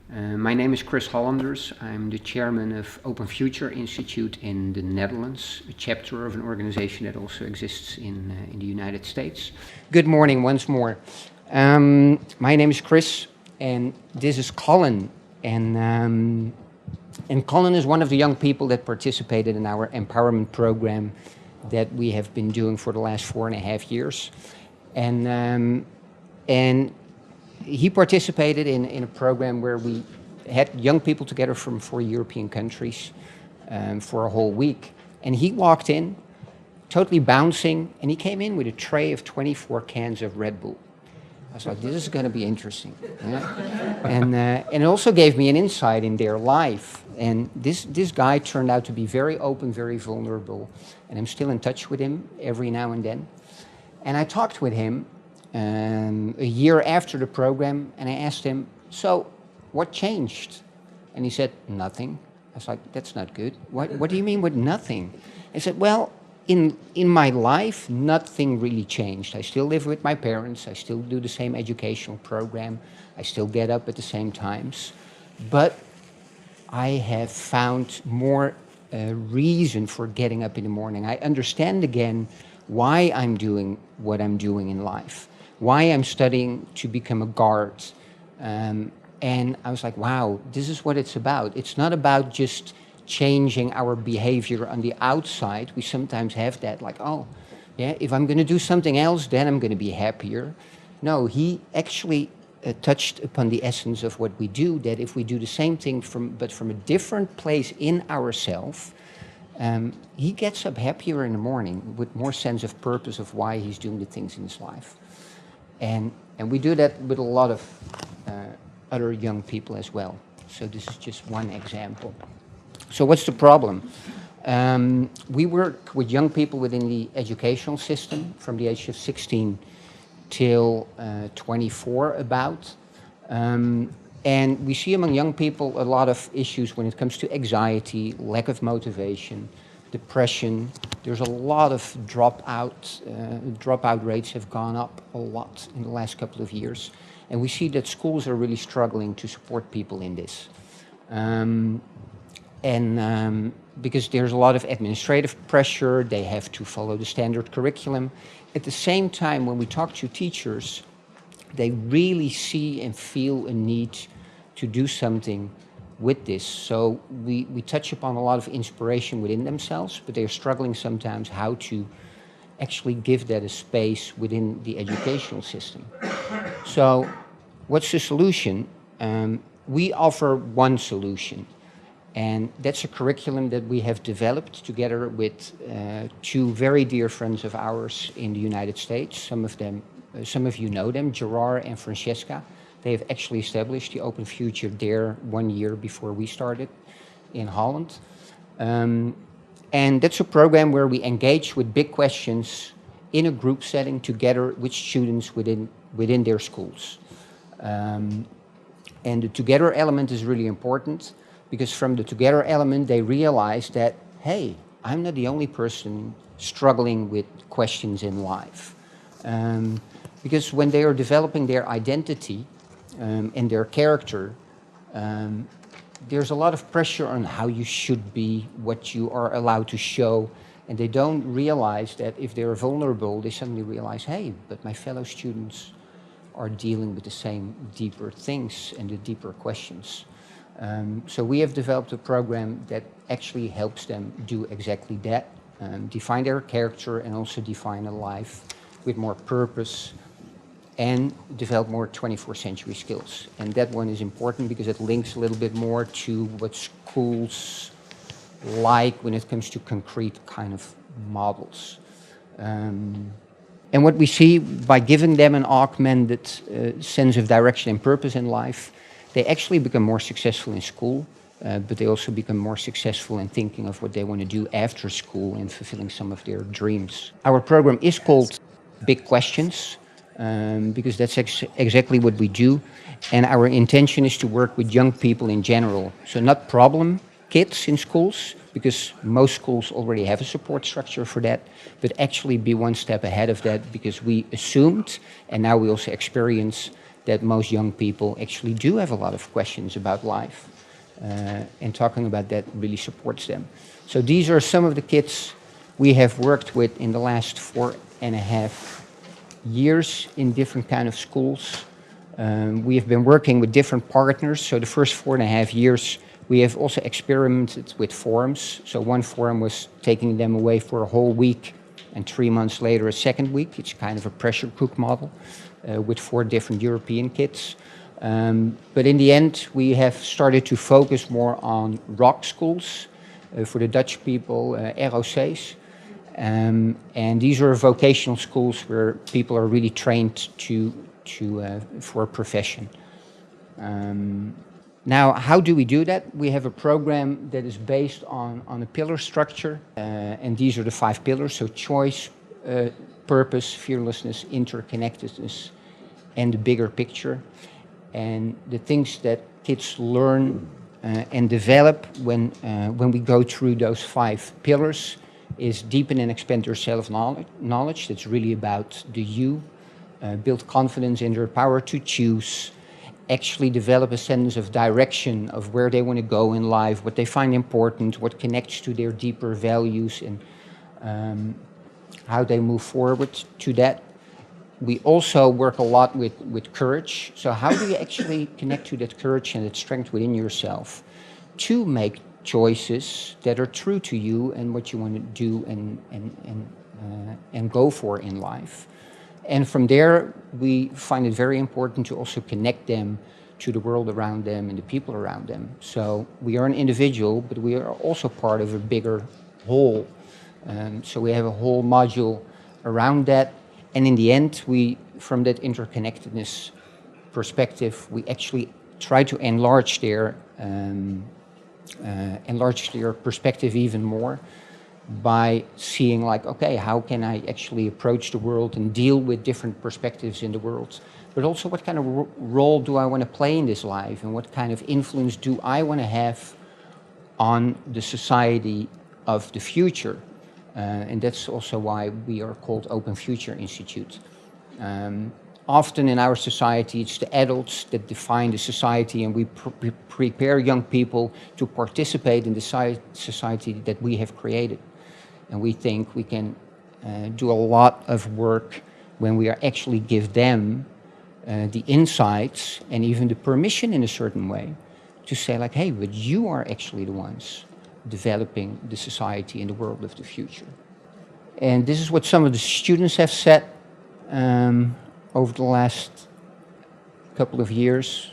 My name is Chris Hollanders. I'm the chairman of Open Future Institute in the Netherlands, a chapter of an organization that also exists in the United States. Good morning once more. My name is Chris, and this is Colin. And Colin is one of the young people that participated in our empowerment program that we have been doing for the last 4.5 years. And he participated in a program where we had young people together from 4 European countries for a whole week. And he walked in, totally bouncing, and he came in with a tray of 24 cans of Red Bull. I was like, this is going to be interesting. Yeah? And it also gave me an insight in their life. And this guy turned out to be very open, very vulnerable. And I'm still in touch with him every now and then. And I talked with him a year after the program, and I asked him, so what changed? And he said, nothing. I was like, that's not good. What do you mean with nothing? He said, well, in my life, nothing really changed. I still live with my parents. I still do the same educational program. I still get up at the same times. But I have found more reason for getting up in the morning. I understand again why I'm doing what I'm doing in life, why I'm studying to become a guard. And I was like, wow, this is what it's about. It's not about just changing our behavior on the outside. We sometimes have that, like, oh, yeah, if I'm going to do something else, then I'm going to be happier. No, he actually touched upon the essence of what we do, that if we do the same thing but from a different place in ourselves, he gets up happier in the morning with more sense of purpose of why he's doing the things in his life. And we do that with a lot of other young people as well. So this is just one example. So what's the problem? We work with young people within the educational system from the age of 16 till 24 about. And we see among young people a lot of issues when it comes to anxiety, lack of motivation, depression. There's a lot of dropout rates have gone up a lot in the last couple of years. And we see that schools are really struggling to support people in this. Because there's a lot of administrative pressure, they have to follow the standard curriculum. At the same time, when we talk to teachers, they really see and feel a need to do something with this. So we touch upon a lot of inspiration within themselves, but they're struggling sometimes how to actually give that a space within the educational system. So what's the solution? We offer one solution. And that's a curriculum that we have developed together with two very dear friends of ours in the United States. Some of you know them, Gerard and Francesca. They have actually established the Open Future there 1 year before we started in Holland. And that's a program where we engage with big questions in a group setting together with students within their schools. And the together element is really important, because from the together element, they realize that, hey, I'm not the only person struggling with questions in life. Because when they are developing their identity and their character, there's a lot of pressure on how you should be, what you are allowed to show, and they don't realize that if they're vulnerable, they suddenly realize, hey, but my fellow students are dealing with the same deeper things and the deeper questions. So we have developed a program that actually helps them do exactly that, define their character and also define a life with more purpose and develop more 21st century skills. And that one is important because it links a little bit more to what schools like when it comes to concrete kind of models. And what we see by giving them an augmented sense of direction and purpose in life, they actually become more successful in school, but they also become more successful in thinking of what they want to do after school and fulfilling some of their dreams. Our program is called Big Questions, because that's exactly what we do. And our intention is to work with young people in general. So not problem kids in schools, because most schools already have a support structure for that, but actually be one step ahead of that, because we assumed, and now we also experience, that most young people actually do have a lot of questions about life. And talking about that really supports them. So these are some of the kids we have worked with in the last 4.5 years in different kind of schools. We have been working with different partners. So the first 4.5 years, we have also experimented with forums. So one forum was taking them away for a whole week, and 3 months later, a second week. It's kind of a pressure cook model with 4 different European kids. But in the end, we have started to focus more on ROC schools, for the Dutch people, ROC's. And these are vocational schools where people are really trained for a profession. Now, how do we do that? We have a program that is based on a pillar structure, and these are the 5 pillars, so choice, purpose, fearlessness, interconnectedness, and the bigger picture. And the things that kids learn and develop when we go through those 5 pillars is deepen and expand their self-knowledge. That's really about the you, build confidence in their power to choose, actually develop a sense of direction of where they want to go in life, what they find important, what connects to their deeper values, and how they move forward to that. We also work a lot with courage. So how do you actually connect to that courage and that strength within yourself to make choices that are true to you and what you want to do and go for in life? And from there, we find it very important to also connect them to the world around them and the people around them. So we are an individual, but we are also part of a bigger whole. So we have a whole module around that. And in the end, from that interconnectedness perspective, we actually try to enlarge their perspective even more by seeing like, okay, how can I actually approach the world and deal with different perspectives in the world? But also what kind of role do I want to play in this life, and what kind of influence do I want to have on the society of the future? And that's also why we are called Open Future Institute. Often in our society, it's the adults that define the society, and we prepare young people to participate in the society that we have created. And we think we can do a lot of work when we are actually give them the insights and even the permission in a certain way to say like, hey, but you are actually the ones developing the society and the world of the future. And this is what some of the students have said over the last couple of years.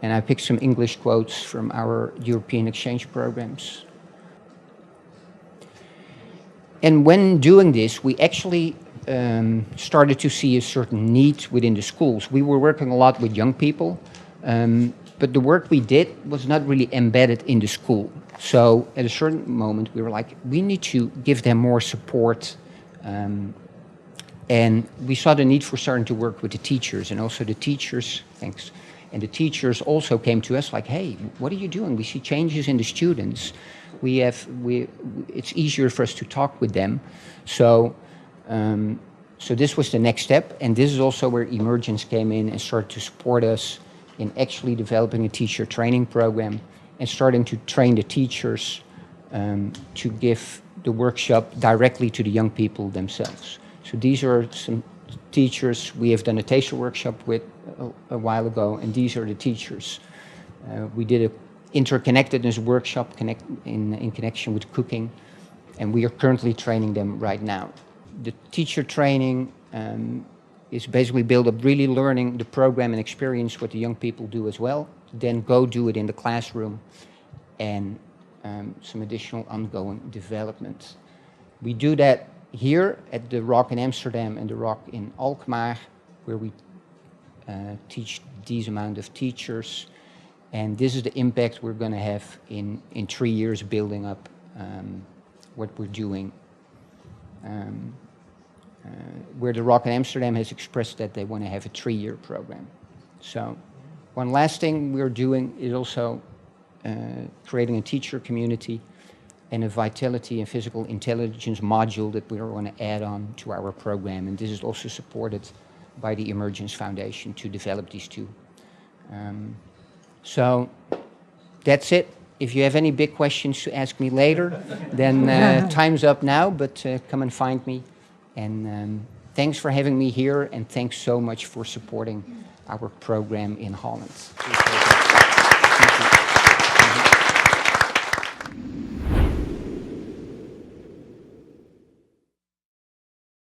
And I picked some English quotes from our European exchange programs. And when doing this, we actually started to see a certain need within the schools. We were working a lot with young people, but the work we did was not really embedded in the school. So at a certain moment, we were like, we need to give them more support. And we saw the need for starting to work with the teachers, and also the teachers, thanks. And the teachers also came to us like, hey, what are you doing? We see changes in the students. It's easier for us to talk with them. So this was the next step. And this is also where Emergence came in and started to support us in actually developing a teacher training program and starting to train the teachers to give the workshop directly to the young people themselves. So these are some teachers we have done a taster workshop with a while ago, and these are the teachers. We did an interconnectedness workshop in connection with cooking, and we are currently training them right now. The teacher training is basically built up really learning the program and experience what the young people do as well, then go do it in the classroom, and some additional ongoing development. We do that here at the ROC in Amsterdam and the ROC in Alkmaar, where we teach these amount of teachers. And this is the impact we're going to have in 3 years building up what we're doing. Where the ROC in Amsterdam has expressed that they want to have a 3-year program. So one last thing we're doing is also creating a teacher community and a vitality and physical intelligence module that we are going to add on to our program. And this is also supported by the Emergence Foundation to develop these two. So that's it. If you have any big questions to ask me later, then time's up now, but come and find me. And thanks for having me here, and thanks so much for supporting our program in Holland.